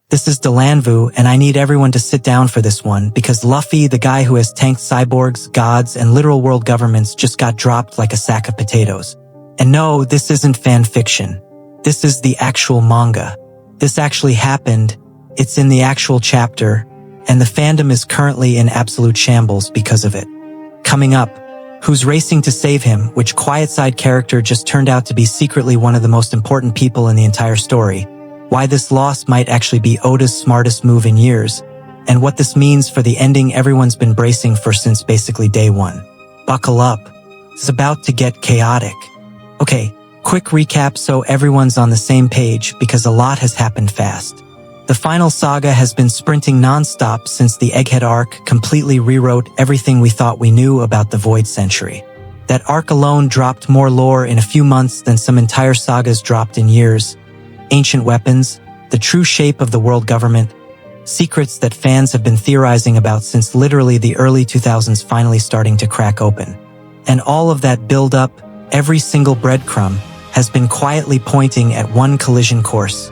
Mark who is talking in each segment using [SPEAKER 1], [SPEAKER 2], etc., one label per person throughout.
[SPEAKER 1] This is Delanvu, and I need everyone to sit down for this one, because Luffy, the guy who has tanked cyborgs, gods, and literal world governments, just got dropped like a sack of potatoes. And no, this isn't fan fiction. This is the actual manga. This actually happened, it's in the actual chapter, and the fandom is currently in absolute shambles because of it. Coming up, who's racing to save him, which quiet side character just turned out to be secretly one of the most important people in the entire story, why this loss might actually be Oda's smartest move in years, and what this means for the ending everyone's been bracing for since basically day one. Buckle up. It's about to get chaotic. Okay, quick recap so everyone's on the same page, because a lot has happened fast. The final saga has been sprinting non-stop since the Egghead arc completely rewrote everything we thought we knew about the Void Century. That arc alone dropped more lore in a few months than some entire sagas dropped in years. Ancient weapons, the true shape of the world government, secrets that fans have been theorizing about since literally the early 2000s finally starting to crack open. And all of that build-up, every single breadcrumb, has been quietly pointing at one collision course.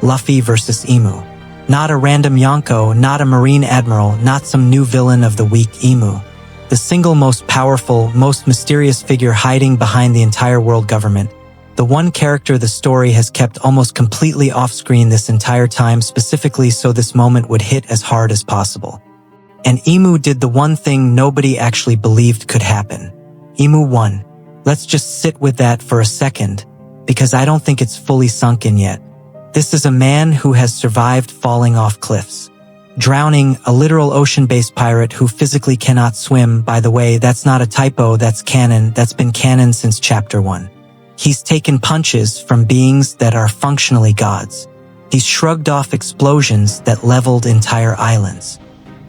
[SPEAKER 1] Luffy versus Imu. Not a random Yonko, not a marine admiral, not some new villain of the week Imu. The single most powerful, most mysterious figure hiding behind the entire world government. The one character the story has kept almost completely off-screen this entire time, specifically so this moment would hit as hard as possible. And Imu did the one thing nobody actually believed could happen. Imu won. Let's just sit with that for a second, because I don't think it's fully sunk in yet. This is a man who has survived falling off cliffs. Drowning, a literal ocean-based pirate who physically cannot swim. By the way, that's not a typo, that's canon, that's been canon since chapter 1. He's taken punches from beings that are functionally gods. He's shrugged off explosions that leveled entire islands.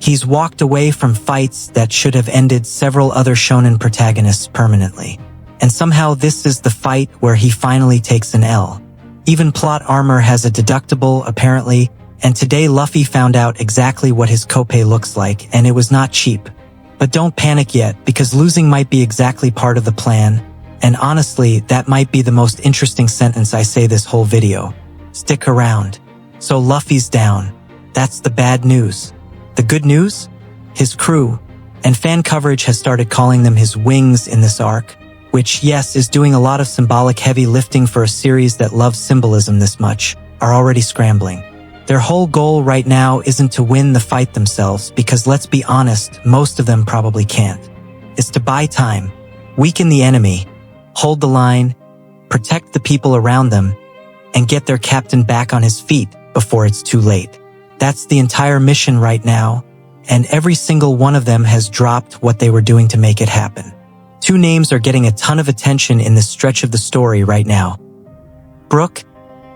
[SPEAKER 1] He's walked away from fights that should have ended several other shonen protagonists permanently. And somehow this is the fight where he finally takes an L. Even plot armor has a deductible, apparently, and today Luffy found out exactly what his copay looks like, and it was not cheap. But don't panic yet, because losing might be exactly part of the plan, and honestly, that might be the most interesting sentence I say this whole video. Stick around. So Luffy's down. That's the bad news. The good news? His crew, and fan coverage has started calling them his wings in this arc, which, yes, is doing a lot of symbolic heavy lifting for a series that loves symbolism this much, are already scrambling. Their whole goal right now isn't to win the fight themselves, because let's be honest, most of them probably can't. It's to buy time, weaken the enemy, hold the line, protect the people around them, and get their captain back on his feet before it's too late. That's the entire mission right now, and every single one of them has dropped what they were doing to make it happen. Two names are getting a ton of attention in this stretch of the story right now. Brook,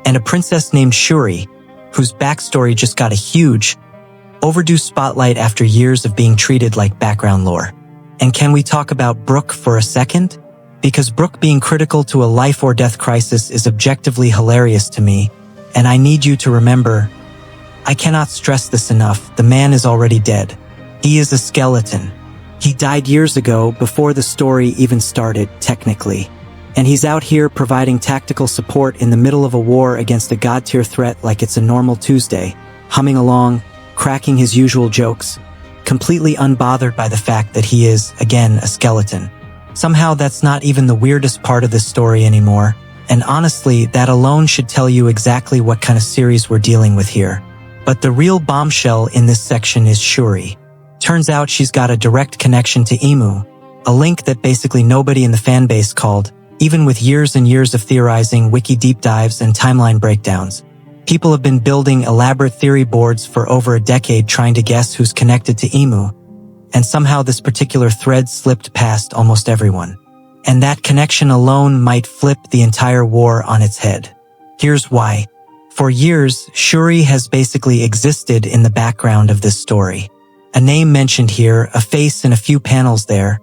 [SPEAKER 1] and a princess named Shuri, whose backstory just got a huge, overdue spotlight after years of being treated like background lore. And can we talk about Brook for a second? Because Brook being critical to a life or death crisis is objectively hilarious to me, and I need you to remember, I cannot stress this enough, the man is already dead. He is a skeleton. He died years ago, before the story even started, technically. And he's out here providing tactical support in the middle of a war against a god-tier threat like it's a normal Tuesday, humming along, cracking his usual jokes, completely unbothered by the fact that he is, again, a skeleton. Somehow that's not even the weirdest part of this story anymore, and honestly, that alone should tell you exactly what kind of series we're dealing with here. But the real bombshell in this section is Shuri. Turns out she's got a direct connection to Imu, a link that basically nobody in the fanbase called, even with years and years of theorizing, wiki deep dives, and timeline breakdowns. People have been building elaborate theory boards for over a decade trying to guess who's connected to Imu, and somehow this particular thread slipped past almost everyone. And that connection alone might flip the entire war on its head. Here's why. For years, Shuri has basically existed in the background of this story. A name mentioned here, a face in a few panels there.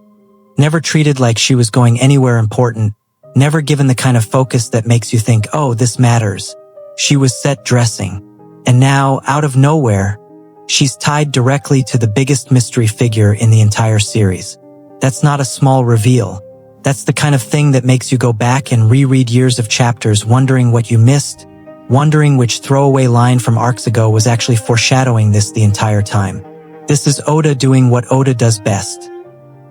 [SPEAKER 1] Never treated like she was going anywhere important, never given the kind of focus that makes you think, oh, this matters. She was set dressing. And now, out of nowhere, she's tied directly to the biggest mystery figure in the entire series. That's not a small reveal. That's the kind of thing that makes you go back and reread years of chapters wondering what you missed, wondering which throwaway line from arcs ago was actually foreshadowing this the entire time. This is Oda doing what Oda does best.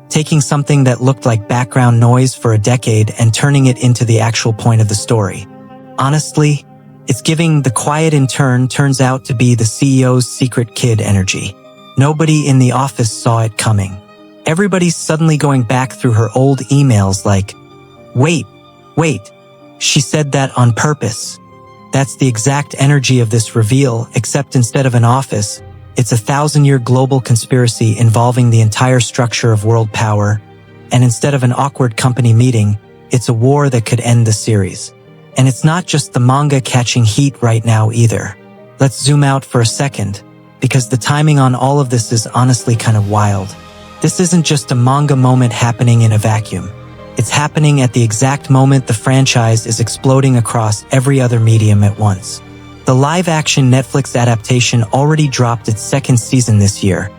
[SPEAKER 1] Taking something that looked like background noise for a decade and turning it into the actual point of the story. Honestly, it's giving the quiet intern turns out to be the CEO's secret kid energy. Nobody in the office saw it coming. Everybody's suddenly going back through her old emails like, wait, she said that on purpose. That's the exact energy of this reveal, except instead of an office, it's a 1,000-year global conspiracy involving the entire structure of world power, and instead of an awkward company meeting, it's a war that could end the series. And it's not just the manga catching heat right now either. Let's zoom out for a second, because the timing on all of this is honestly kind of wild. This isn't just a manga moment happening in a vacuum. It's happening at the exact moment the franchise is exploding across every other medium at once. The live-action Netflix adaptation already dropped its second season this year,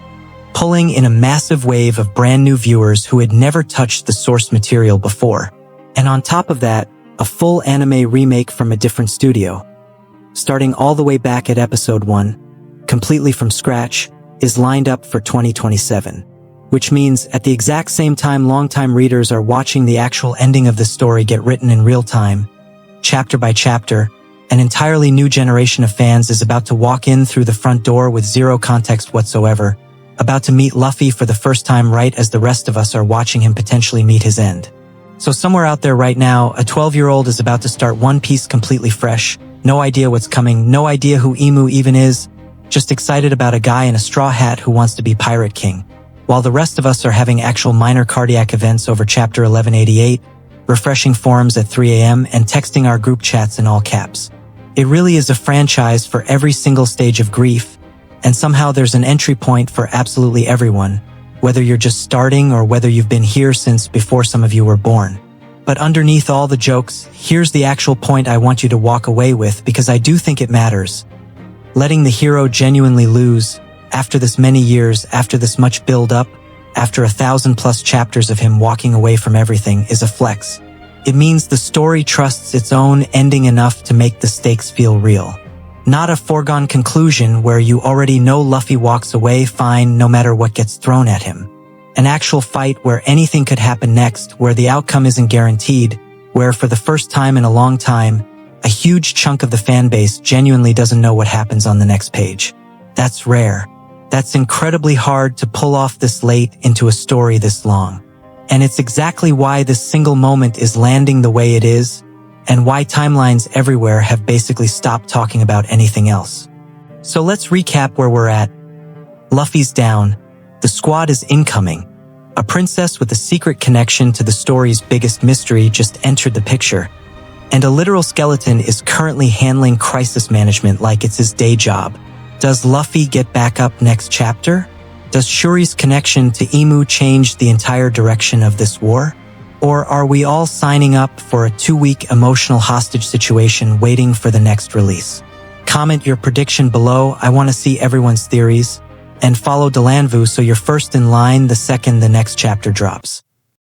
[SPEAKER 1] pulling in a massive wave of brand new viewers who had never touched the source material before. And on top of that, a full anime remake from a different studio, starting all the way back at episode 1, completely from scratch, is lined up for 2027. Which means at the exact same time longtime readers are watching the actual ending of the story get written in real time, chapter by chapter, an entirely new generation of fans is about to walk in through the front door with zero context whatsoever, about to meet Luffy for the first time right as the rest of us are watching him potentially meet his end. So somewhere out there right now, a 12-year-old is about to start One Piece completely fresh, no idea what's coming, no idea who Imu even is, just excited about a guy in a straw hat who wants to be Pirate King. While the rest of us are having actual minor cardiac events over chapter 1188, refreshing forums at 3 a.m. and texting our group chats in all caps. It really is a franchise for every single stage of grief, and somehow there's an entry point for absolutely everyone, whether you're just starting or whether you've been here since before some of you were born. But underneath all the jokes, here's the actual point I want you to walk away with because I do think it matters. Letting the hero genuinely lose, after this many years, after this much build-up, after 1,000+ chapters of him walking away from everything, is a flex. It means the story trusts its own ending enough to make the stakes feel real. Not a foregone conclusion where you already know Luffy walks away fine no matter what gets thrown at him. An actual fight where anything could happen next, where the outcome isn't guaranteed, where for the first time in a long time, a huge chunk of the fanbase genuinely doesn't know what happens on the next page. That's rare. That's incredibly hard to pull off this late into a story this long. And it's exactly why this single moment is landing the way it is, and why timelines everywhere have basically stopped talking about anything else. So let's recap where we're at. Luffy's down. The squad is incoming. A princess with a secret connection to the story's biggest mystery just entered the picture. And a literal skeleton is currently handling crisis management like it's his day job. Does Luffy get back up next chapter? Does Shuri's connection to Imu change the entire direction of this war? Or are we all signing up for a 2-week emotional hostage situation waiting for the next release? Comment your prediction below. I want to see everyone's theories. And follow Delanvu so you're first in line the second the next chapter drops.